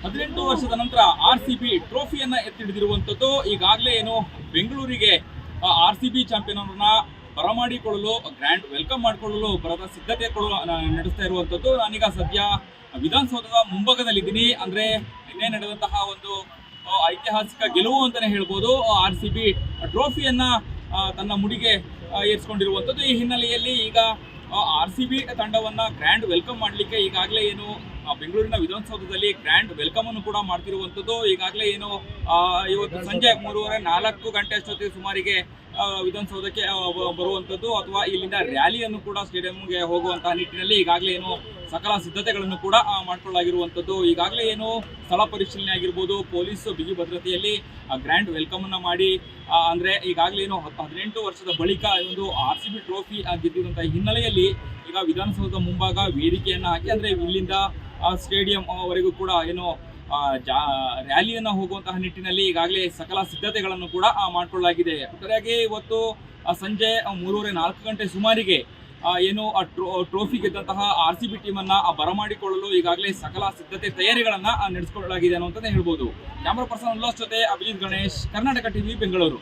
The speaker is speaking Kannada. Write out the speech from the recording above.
18 ವರ್ಷದ ನಂತರ RCB ಟ್ರೋಫಿಯನ್ನ ಎತ್ತಿಡಿದಿರುವಂಥದ್ದು. ಈಗಾಗಲೇ ಏನು ಬೆಂಗಳೂರಿಗೆ RCB ಚಾಂಪಿಯನ್ ಅವರನ್ನ ಬರಮಾಡಿಕೊಳ್ಳಲು ಗ್ರ್ಯಾಂಡ್ ವೆಲ್ಕಮ್ ಮಾಡಿಕೊಳ್ಳಲು ಬರದ ಸಿದ್ಧತೆಗಳು ನಡೆಸ್ತಾ ಇರುವಂಥದ್ದು. ನಾನೀಗ ಸದ್ಯ ವಿಧಾನಸೌಧದ ಮುಂಭಾಗದಲ್ಲಿದ್ದೀನಿ. ಅಂದರೆ ನಿನ್ನೆ ನಡೆದಂತಹ ಒಂದು ಐತಿಹಾಸಿಕ ಗೆಲುವು ಅಂತಲೇ ಹೇಳ್ಬೋದು. RCB ಟ್ರೋಫಿಯನ್ನ ತನ್ನ ಮುಡಿಗೆ ಏರಿಸಿಕೊಂಡಿರುವಂಥದ್ದು. ಈ ಹಿನ್ನೆಲೆಯಲ್ಲಿ ಈಗ RCB ತಂಡವನ್ನ ಗ್ರ್ಯಾಂಡ್ ವೆಲ್ಕಮ್ ಮಾಡಲಿಕ್ಕೆ ಈಗಾಗಲೇ ಏನು ಬೆಂಗಳೂರಿನ ವಿಧಾನಸೌಧದಲ್ಲಿ ಗ್ರ್ಯಾಂಡ್ ವೆಲ್ಕಮ್ ಅನ್ನು ಕೂಡ ಮಾಡ್ತಿರುವಂಥದ್ದು. ಈಗಾಗಲೇ ಏನು ಇವತ್ತು ಸಂಜೆ 3:30-4 ಗಂಟೆ ಅಷ್ಟೊತ್ತಿಗೆ ಸುಮಾರಿಗೆ ವಿಧಾನಸೌಧಕ್ಕೆ ಬರುವಂಥದ್ದು ಅಥವಾ ಇಲ್ಲಿಂದ ರ್ಯಾಲಿಯನ್ನು ಕೂಡ ಸ್ಟೇಡಿಯಂಗೆ ಹೋಗುವಂತಹ ನಿಟ್ಟಿನಲ್ಲಿ ಈಗಾಗಲೇ ಏನು ಸಕಲ ಸಿದ್ಧತೆಗಳನ್ನು ಕೂಡ ಮಾಡಿಕೊಳ್ಳಲಾಗಿರುವಂಥದ್ದು. ಈಗಾಗಲೇ ಏನು ಸ್ಥಳ ಪರಿಶೀಲನೆ ಆಗಿರ್ಬೋದು, ಪೊಲೀಸ್ ಬಿಗಿ ಭದ್ರತೆಯಲ್ಲಿ ಗ್ರ್ಯಾಂಡ್ ವೆಲ್ಕಮ್ ಅನ್ನು ಮಾಡಿ ಅಂದರೆ ಈಗಾಗಲೇ ಏನು 18 ವರ್ಷದ ಬಳಿಕ ಒಂದು RCB ಟ್ರೋಫಿ ಗೆದ್ದಿರುವಂತಹ ಹಿನ್ನೆಲೆಯಲ್ಲಿ ಈಗ ವಿಧಾನಸೌಧದ ಮುಂಭಾಗ ವೇದಿಕೆಯನ್ನು ಹಾಕಿ ಅಂದರೆ ಇಲ್ಲಿಂದ ಸ್ಟೇಡಿಯಂ ವರೆಗೂ ಕೂಡ ಏನು ರ್ಯಾಲಿಯನ್ನು ಹೋಗುವಂತಹ ನಿಟ್ಟಿನಲ್ಲಿ ಈಗಾಗಲೇ ಸಕಲ ಸಿದ್ಧತೆಗಳನ್ನು ಕೂಡ ಮಾಡಿಕೊಳ್ಳಲಾಗಿದೆ. ಒಟ್ಟಾರೆಯಾಗಿ ಇವತ್ತು ಸಂಜೆ 3:30-4 ಗಂಟೆ ಸುಮಾರಿಗೆ ಏನು ಟ್ರೋಫಿ ಗೆದ್ದಂತಹ RCB ಟೀಮನ್ನು ಬರಮಾಡಿಕೊಳ್ಳಲು ಈಗಾಗಲೇ ಸಕಲ ಸಿದ್ಧತೆ ತಯಾರಿಗಳನ್ನು ನಡೆಸಿಕೊಳ್ಳಲಾಗಿದೆ ಅನ್ನುವಂಥದ್ದು ಹೇಳ್ಬೋದು. ಕ್ಯಾಮ್ರಾ ಪರ್ಸನ್ ಉಲ್ಲಾಸ್ ಜೊತೆ ಅಭಿಜಿತ್ ಗಣೇಶ್, ಕರ್ನಾಟಕ ಟಿವಿ, ಬೆಂಗಳೂರು.